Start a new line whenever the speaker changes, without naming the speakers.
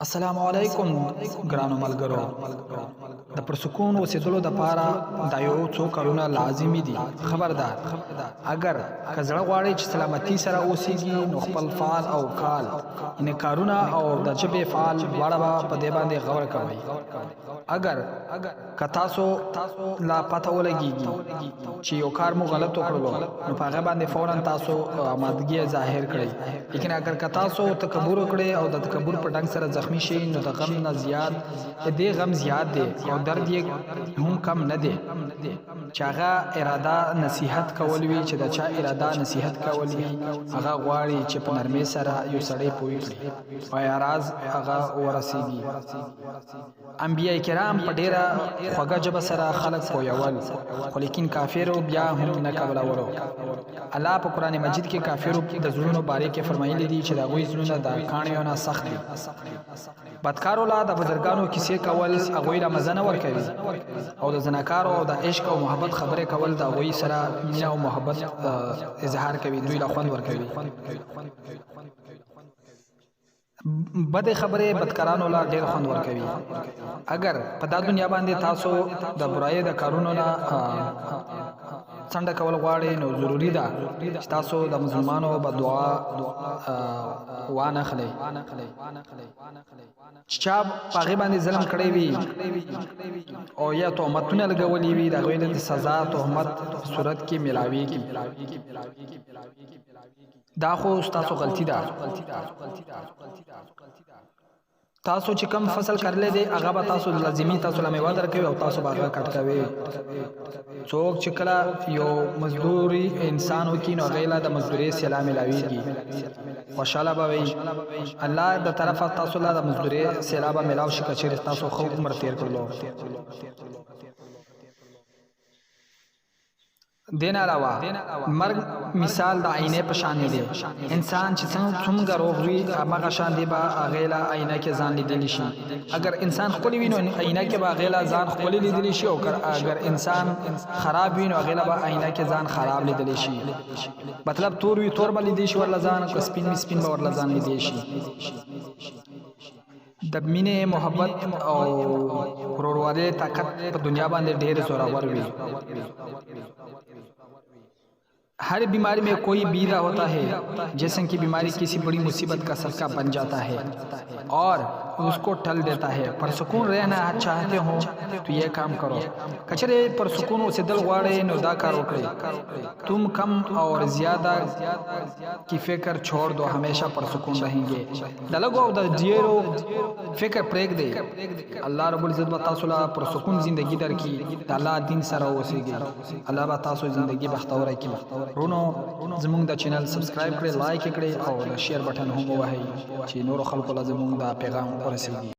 السلام علیکم ګرانو ملګرو د پرسکون اوسېدلو دپاره دا یو څو کارونه لازمي دي. خبردار اگر که زړه غواړئ چې سلامتي سره اوسېږي نو خپل فعال او کال یعنې کارونه او د ژبې فعال دواړه به په دې باندې غور کوئ. اگر که تاسو لا پته ولګېږي چې یو کار مو غلط وکړلو نو په هغه باندې فورا تاسو آمادګي ظاهر کړئ. لیکن اگر که تاسو تکبر وکړئ او د تکبر په ډنګ سره زخمی شي نو د غم نه زیات دې غم زیات دی او درد یې هم کم نه دی. چې هغه اراده نصیحت کول وي چې د چا اراده نصیحت کول وي هغه غواړي چې په نرمۍ سره یو سړی پوه کړي او راز هغه ورسېږي. انبیاء کرام په ډېره خوږه ژبه سره خلک پوهول خو لیکن کافرو بیا هم نه قبلولو. الله په قرآن مجید کې کافرو د زړونو باره کې فرمایلی دي چې د هغوی زړونه د کاڼیو نه سخت دي. بدکارو لا د بزرګانو کیسې کول هغوی له مزه نه ورکوي او د زناکارو او د عشق او محبت خبرې کول د هغوی سره مینه او محبت اظهار کوي، دوی له خوند ورکوي. بد خبرې بدکارانو لا ډېر خوند ورکوي. اگر په دا دنیا باندې تاسو د برایۍ د کارونو نه څنډه کول غواړئ نو ضروري ده چې تاسو د مسلمانو بددعا وانه اخلئ. چې چا په هغې باندې ظلم کړی وي او یا تهمتونه لګولي وي د هغوی د سزا تهمت په صورت کې میلاویږي. دا خو ستاسو غلطي ده. تاسو چې کم فصل کرلی دی هغه به تاسو لازمي تاسو له میوه درکوي او تاسو به هغه کټ کوئ. څوک چې کله یو مزدوري انسان وکړي نو هغې له د مزدورۍ سیلا میلاویږي، خوشحاله به وي. الله د طرفه تاسو له د مزدورۍ سیلا به میلاو شي که چېرې تاسو ښه عمر تېر کړلو. دین علاوه مرګ مثال د آینې په شان دی. انسان چې څومره روغ وي هماغه شان دی به هغې له آینه کې ځان لیدلی شي. اگر انسان ښکلی وي نو آینه کې به هغې له ځان ښکلی لیدلی شي او اگر انسان خراب وي نو هغې له به آینه کې ځان خراب لیدلی شي. مطلب تور وي تور به لیدلی شي ورله ځان، که سپین وي سپین به ورله ځان لیدلی شي. د مینې محبت او ورورولۍ طاقت په دنیا باندې ډېر زورور وي. हर बीमारी में कोई बीरा होता है जैसे कि बीमारी किसी बड़ी मुसीबत का सबका बन जाता है और उसको टल देता है. परसकून रहना चाहते हो तो ये काम करो. कचरे परसकून उसे दिल वाड़े नो दा करो करे. तुम कम और ज़्यादा की फिक्र छोड़ दो, हमेशा परसकून रहेंगे. दलगो द जीरो फिक्र प्रेग दे. अल्लाह रब्बुल इज़्ज़त बतासुला परसकून ज़िंदगी दर की अल्लाह दिन सरा ओसेगी. अल्लाह बतासु ज़िंदगी बख्तौर की. رونو زمونږ د چینل سبسکرایب کړئ، لایک کړئ او د شیر بټن هم ووهئ چې نورو خلکو له زمونږ دا پیغام ورسیږي.